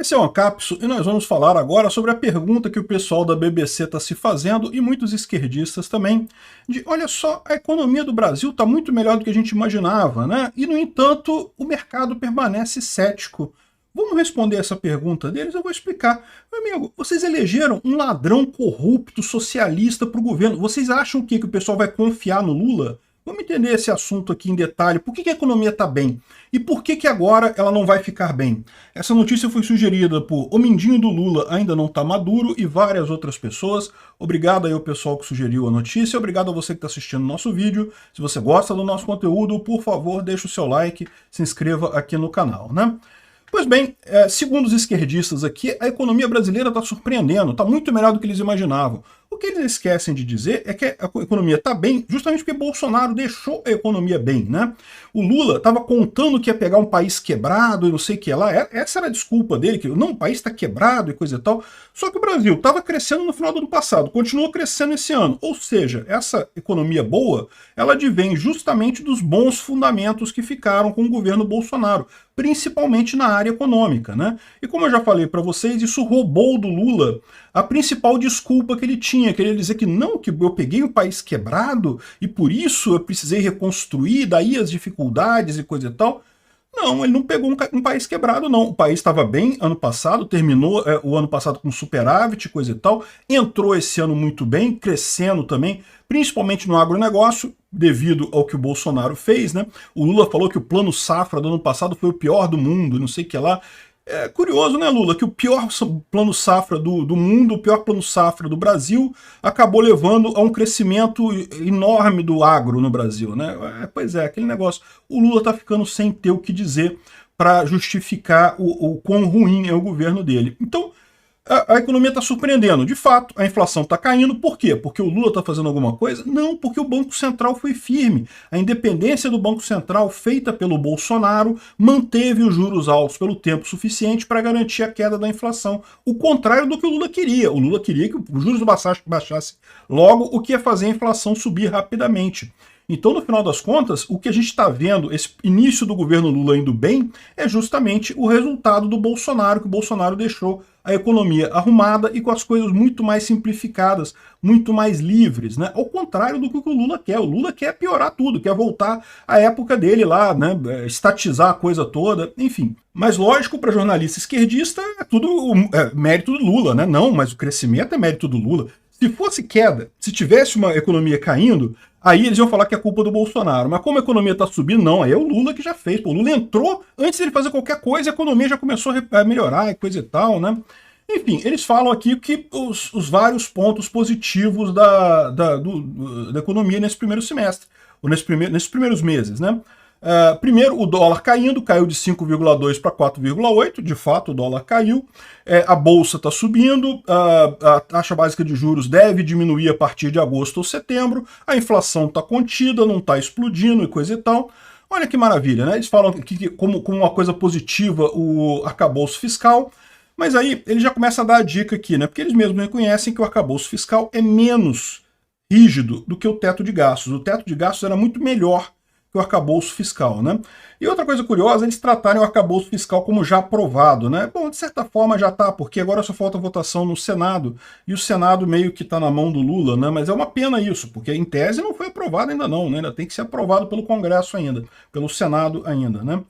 Esse é o Ancapso e nós vamos falar agora sobre a pergunta que o pessoal da BBC está se fazendo e muitos esquerdistas também, de olha só, a economia do Brasil está muito melhor do que a gente imaginava, né? E no entanto, o mercado permanece cético. Vamos responder essa pergunta deles? Eu vou explicar. Meu amigo, vocês elegeram um ladrão corrupto, socialista para o governo. Vocês acham que o pessoal vai confiar no Lula? Vamos entender esse assunto aqui em detalhe. Por que a economia está bem? E por que agora ela não vai ficar bem? Essa notícia foi sugerida por O Mindinho do Lula Ainda Não Tá Maduro e várias outras pessoas. Obrigado aí ao pessoal que sugeriu a notícia. Obrigado a você que está assistindo o nosso vídeo. Se você gosta do nosso conteúdo, por favor, deixe o seu like, se inscreva aqui no canal, né? Pois bem, segundo os esquerdistas aqui, a economia brasileira está surpreendendo, está muito melhor do que eles imaginavam. O que eles esquecem de dizer é que a economia está bem justamente porque Bolsonaro deixou a economia bem, né? O Lula estava contando que ia pegar um país quebrado e não sei o que lá. Essa era a desculpa dele, que não, o país está quebrado e coisa e tal. Só que o Brasil estava crescendo no final do ano passado, continua crescendo esse ano. Ou seja, essa economia boa, ela advém justamente dos bons fundamentos que ficaram com o governo Bolsonaro, principalmente na área econômica, né? E como eu já falei para vocês, isso roubou do Lula a principal desculpa que ele tinha, que ele ia dizer que não, que eu peguei um país quebrado e por isso eu precisei reconstruir, daí as dificuldades e coisa e tal. Não, ele não pegou um país quebrado, não. O país estava bem ano passado, terminou o ano passado com superávit, coisa e tal, entrou esse ano muito bem, crescendo também, principalmente no agronegócio, devido ao que o Bolsonaro fez, né? O Lula falou que o plano safra do ano passado foi o pior do mundo, não sei o que lá. É curioso, né, Lula, que o pior plano safra do mundo, o pior plano safra do Brasil, acabou levando a um crescimento enorme do agro no Brasil, né? Pois é, aquele negócio. O Lula tá ficando sem ter o que dizer para justificar o quão ruim é o governo dele. Então, a economia está surpreendendo. De fato, a inflação está caindo. Por quê? Porque o Lula está fazendo alguma coisa? Não, porque o Banco Central foi firme. A independência do Banco Central, feita pelo Bolsonaro, manteve os juros altos pelo tempo suficiente para garantir a queda da inflação. O contrário do que o Lula queria. O Lula queria que os juros baixassem logo, o que ia fazer a inflação subir rapidamente. Então, no final das contas, o que a gente está vendo, esse início do governo Lula indo bem, é justamente o resultado do Bolsonaro, que o Bolsonaro deixou a economia arrumada e com as coisas muito mais simplificadas, muito mais livres, né? Ao contrário do que o Lula quer. O Lula quer piorar tudo, quer voltar à época dele lá, né? Estatizar a coisa toda, enfim. Mas lógico, para jornalista esquerdista, é tudo mérito do Lula, né? Não, mas o crescimento é mérito do Lula. Se fosse queda, se tivesse uma economia caindo, aí eles iam falar que é culpa do Bolsonaro. Mas como a economia está subindo, não, aí é o Lula que já fez. Pô, o Lula entrou, antes de ele fazer qualquer coisa, a economia já começou a melhorar e coisa e tal, né? Enfim, eles falam aqui que os vários pontos positivos da economia nesse primeiro semestre, ou nesses primeiros meses, né? Primeiro, o dólar caindo, caiu de 5,2 para 4,8, de fato o dólar caiu, a bolsa está subindo, a taxa básica de juros deve diminuir a partir de agosto ou setembro, a inflação está contida, não está explodindo e coisa e tal. Olha que maravilha, né? Eles falam que como uma coisa positiva o arcabouço fiscal, mas aí ele já começa a dar a dica aqui, né? Porque eles mesmos reconhecem que o arcabouço fiscal é menos rígido do que o teto de gastos. O teto de gastos era muito melhor que o arcabouço fiscal, né? E outra coisa curiosa, eles tratarem o arcabouço fiscal como já aprovado, né? Bom, de certa forma já está, porque agora só falta votação no Senado, e o Senado meio que está na mão do Lula, né? Mas é uma pena isso, porque em tese não foi aprovado ainda não, né? Ainda tem que ser aprovado pelo Congresso ainda, pelo Senado ainda, né?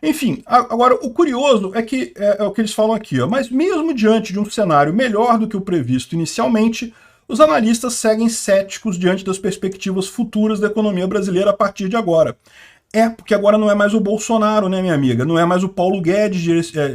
Enfim, agora o curioso é que é o que eles falam aqui, ó, mas mesmo diante de um cenário melhor do que o previsto inicialmente, os analistas seguem céticos diante das perspectivas futuras da economia brasileira a partir de agora. Porque agora não é mais o Bolsonaro, né, minha amiga? Não é mais o Paulo Guedes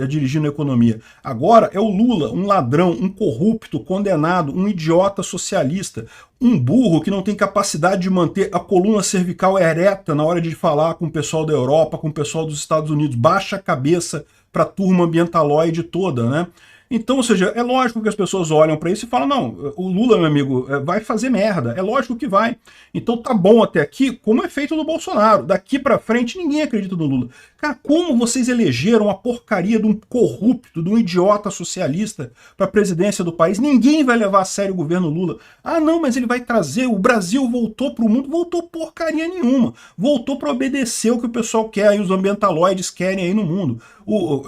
dirigindo a economia. Agora é o Lula, um ladrão, um corrupto, condenado, um idiota socialista, um burro que não tem capacidade de manter a coluna cervical ereta na hora de falar com o pessoal da Europa, com o pessoal dos Estados Unidos. Baixa a cabeça para a turma ambientaloide toda, né? Então, ou seja, é lógico que as pessoas olham para isso e falam, não, o Lula, meu amigo, vai fazer merda, é lógico que vai. Então tá bom até aqui, como é feito no Bolsonaro. Daqui para frente ninguém acredita no Lula. Cara, como vocês elegeram a porcaria de um corrupto, de um idiota socialista para a presidência do país? Ninguém vai levar a sério o governo Lula. Ah, não, mas ele vai trazer, o Brasil voltou para o mundo, voltou porcaria nenhuma, voltou para obedecer o que o pessoal quer, aí os ambientaloides querem aí no mundo.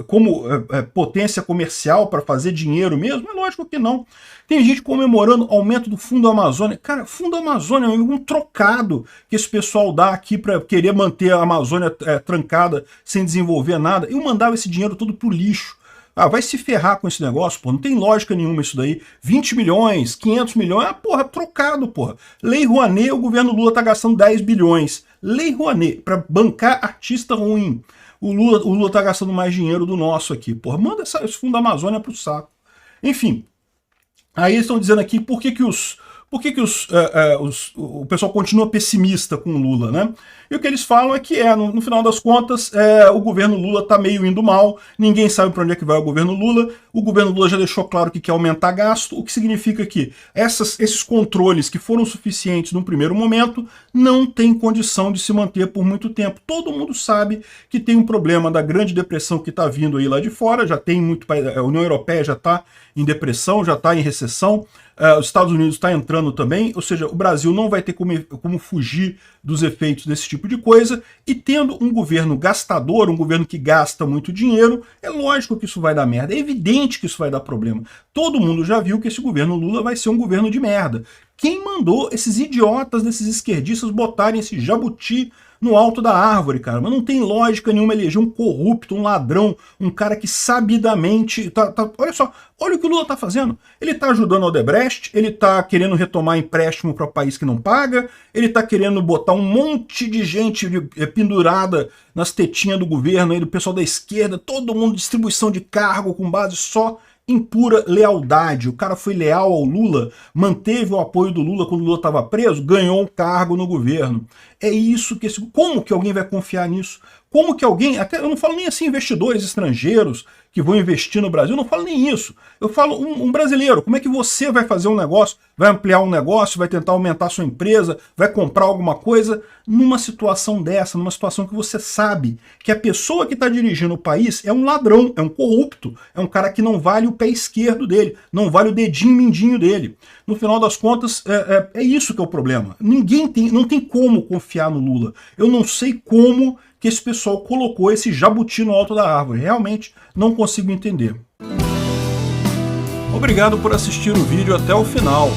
Como potência comercial para fazer dinheiro mesmo? É lógico que não. Tem gente comemorando aumento do Fundo Amazônia. Cara, Fundo Amazônia é um trocado que esse pessoal dá aqui para querer manter a Amazônia trancada sem desenvolver nada. Eu mandava esse dinheiro todo pro lixo. Ah, vai se ferrar com esse negócio, pô, não tem lógica nenhuma isso daí. 20 milhões, 500 milhões, porra, trocado, porra. Lei Rouanet, o governo Lula tá gastando 10 bilhões. Lei Rouanet, para bancar artista ruim. O Lula tá gastando mais dinheiro do nosso aqui, porra. Manda esse Fundo da Amazônia pro saco. Enfim, aí eles estão dizendo aqui por que o pessoal continua pessimista com o Lula, né? E o que eles falam é que, no final das contas, o governo Lula está meio indo mal, ninguém sabe para onde é que vai o governo Lula já deixou claro que quer aumentar gasto, o que significa que esses controles que foram suficientes num primeiro momento não têm condição de se manter por muito tempo. Todo mundo sabe que tem um problema da Grande Depressão que está vindo aí lá de fora, já tem muito, a União Europeia já está em depressão, já está em recessão, os Estados Unidos está entrando também, ou seja, o Brasil não vai ter como fugir dos efeitos desse tipo de coisa, e tendo um governo gastador, um governo que gasta muito dinheiro, é lógico que isso vai dar merda, é evidente que isso vai dar problema. Todo mundo já viu que esse governo Lula vai ser um governo de merda. Quem mandou esses idiotas desses esquerdistas botarem esse jabuti no alto da árvore, cara? Mas não tem lógica nenhuma eleger um corrupto, um ladrão, um cara que sabidamente... olha só, olha o que o Lula tá fazendo. Ele tá ajudando o Odebrecht, ele tá querendo retomar empréstimo para o país que não paga, ele tá querendo botar um monte de gente pendurada nas tetinhas do governo, aí, do pessoal da esquerda, todo mundo distribuição de cargo com base só em pura lealdade. O cara foi leal ao Lula, manteve o apoio do Lula quando o Lula estava preso, ganhou um cargo no governo. É isso que como que alguém vai confiar nisso? Como que alguém, até eu não falo nem assim investidores estrangeiros que vão investir no Brasil, eu não falo nem isso. Eu falo um brasileiro, como é que você vai fazer um negócio, vai ampliar um negócio, vai tentar aumentar a sua empresa, vai comprar alguma coisa, numa situação dessa, numa situação que você sabe que a pessoa que está dirigindo o país é um ladrão, é um corrupto, é um cara que não vale o pé esquerdo dele, não vale o dedinho mindinho dele. No final das contas, é isso que é o problema. Não tem como confiar no Lula. Eu não sei como que esse pessoal colocou esse jabuti no alto da árvore. Realmente não consigo entender. Obrigado por assistir o vídeo até o final.